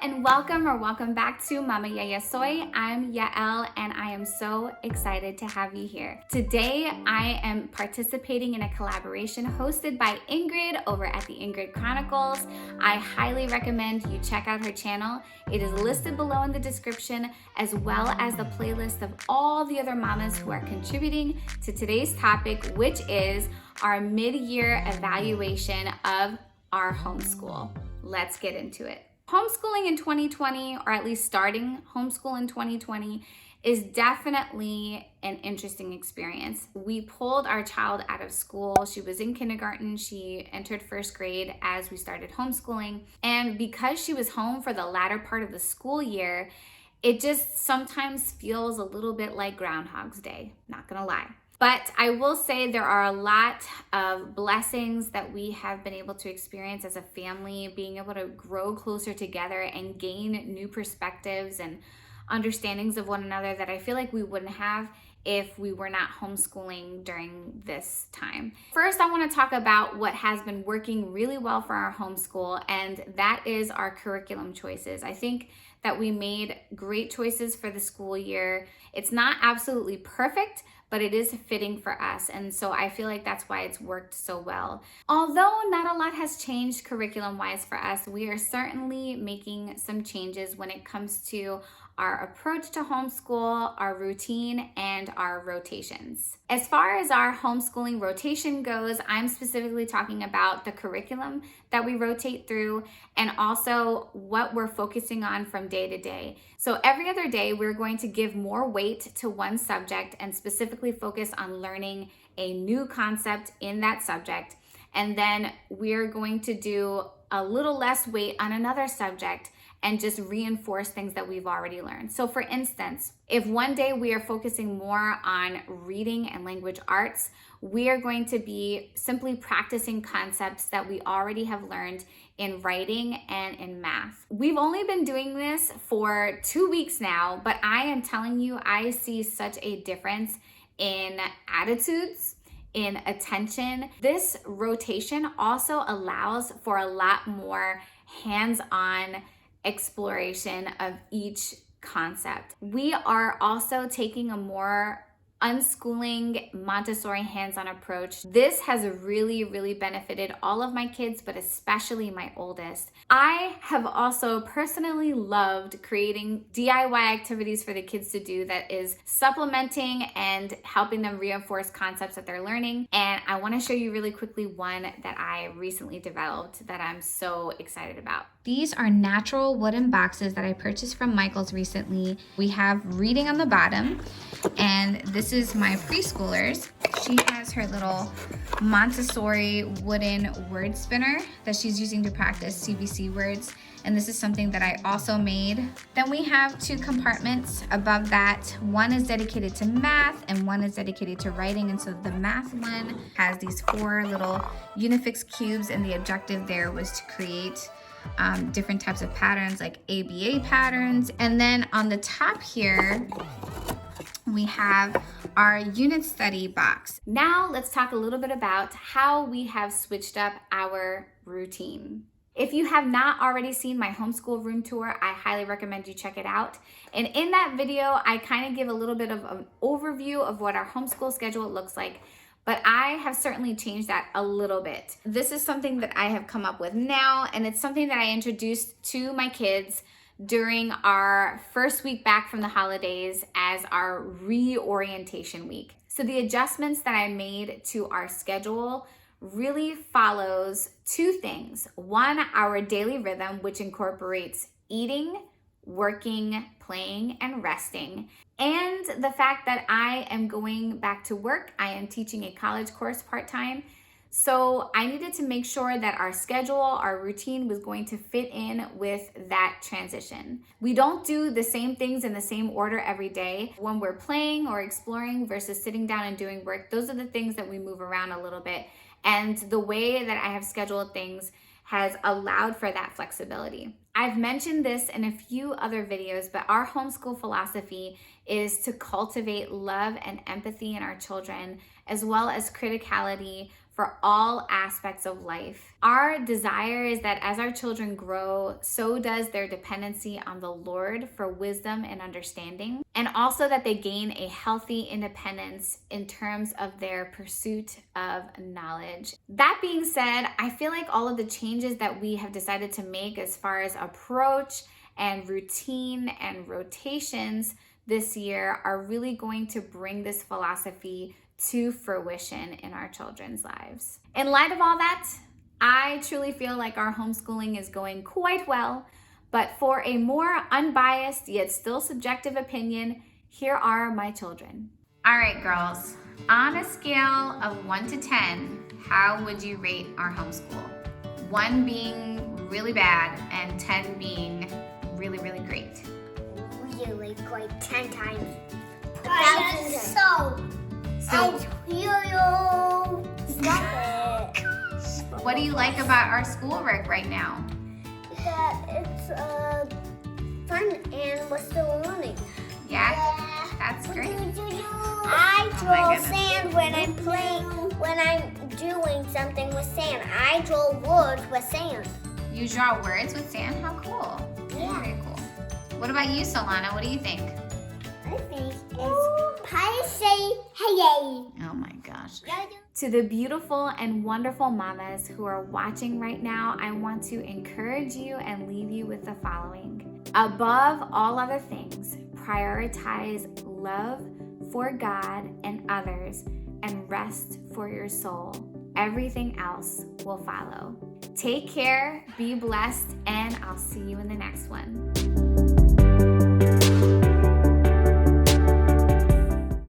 and welcome back to Mama Yaya Soy. I'm Yael and I am so excited to have you here. Today I am participating in a collaboration hosted by Ingrid over at the Ingrid Chronicles. I highly recommend you check out her channel. It is listed below in the description, as well as the playlist of all the other mamas who are contributing to today's topic, which is our mid-year evaluation of our homeschool. Let's get into it. Homeschooling in 2020, or at least starting homeschool in 2020, is definitely an interesting experience. We pulled our child out of school. She was in kindergarten. She entered first grade as we started homeschooling. And because she was home for the latter part of the school year, it just sometimes feels a little bit like Groundhog's Day, not gonna lie. But I will say there are a lot of blessings that we have been able to experience as a family, being able to grow closer together and gain new perspectives and understandings of one another that I feel like we wouldn't have if we were not homeschooling during this time. First, I want to talk about what has been working really well for our homeschool, and that is our curriculum choices. I think that we made great choices for the school year. It's not absolutely perfect, but it is fitting for us. And so I feel like that's why it's worked so well. Although not a lot has changed curriculum-wise for us, we are certainly making some changes when it comes to our approach to homeschool, our routine, and our rotations. As far as our homeschooling rotation goes, I'm specifically talking about the curriculum that we rotate through and also what we're focusing on from day to day. So every other day, we're going to give more weight to one subject and specifically focus on learning a new concept in that subject. And then we're going to do a little less weight on another subject and just reinforce things that we've already learned. So for instance, if one day we are focusing more on reading and language arts, we are going to be simply practicing concepts that we already have learned in writing and in math. We've only been doing this for 2 weeks now, but I am telling you, I see such a difference in attitudes, in attention. This rotation also allows for a lot more hands-on exploration of each concept. We are also taking a more unschooling Montessori hands-on approach. This has really benefited all of my kids, but especially my oldest. I have also personally loved creating DIY activities for the kids to do that is supplementing and helping them reinforce concepts that they're learning. And I want to show you really quickly one that I recently developed that I'm so excited about. These are natural wooden boxes that I purchased from Michael's recently. We have reading on the bottom, and this is my preschoolers. She has her little Montessori wooden word spinner that she's using to practice CBC words. And this is something that I also made. Then we have 2 compartments above that. One is dedicated to math and one is dedicated to writing. And so the math one has these 4 little Unifix cubes, and the objective there was to create different types of patterns like ABA patterns. And then on the top here, we have our unit study box. Now let's talk a little bit about how we have switched up our routine. If you have not already seen my homeschool room tour, I highly recommend you check it out. And in that video, I kind of give a little bit of an overview of what our homeschool schedule looks like. But I have certainly changed that a little bit. This is something that I have come up with now, and it's something that I introduced to my kids during our first week back from the holidays as our reorientation week. So the adjustments that I made to our schedule really follows 2 things. One, our daily rhythm, which incorporates eating, working, playing, and resting. And the fact that I am going back to work. I am teaching a college course part-time. So I needed to make sure that our schedule, our routine was going to fit in with that transition. We don't do the same things in the same order every day. When we're playing or exploring versus sitting down and doing work, those are the things that we move around a little bit. And the way that I have scheduled things has allowed for that flexibility. I've mentioned this in a few other videos, but our homeschool philosophy is to cultivate love and empathy in our children, as well as criticality for all aspects of life. Our desire is that as our children grow, so does their dependency on the Lord for wisdom and understanding, and also that they gain a healthy independence in terms of their pursuit of knowledge. That being said, I feel like all of the changes that we have decided to make as far as approach and routine and rotations this year are really going to bring this philosophy to fruition in our children's lives. In light of all that, I truly feel like our homeschooling is going quite well, but for a more unbiased yet still subjective opinion, here are my children. All right, girls, on a scale of 1 to 10, how would you rate our homeschool? 1 being really bad and 10 being really, really great. Really great, 10 times. What do you like about our schoolwork right now? That it's fun and we're still learning. Yeah, that's great. I draw sand when I'm playing, when I'm doing something with sand. I draw words with sand. You draw words with sand? How cool. Yeah. Very cool. What about you, Solana? What do you think? I think it's Pisces. Hey. Oh my gosh. To the beautiful and wonderful mamas who are watching right now, I want to encourage you and leave you with the following. Above all other things, prioritize love for God and others and rest for your soul. Everything else will follow. Take care, be blessed, and I'll see you in the next one.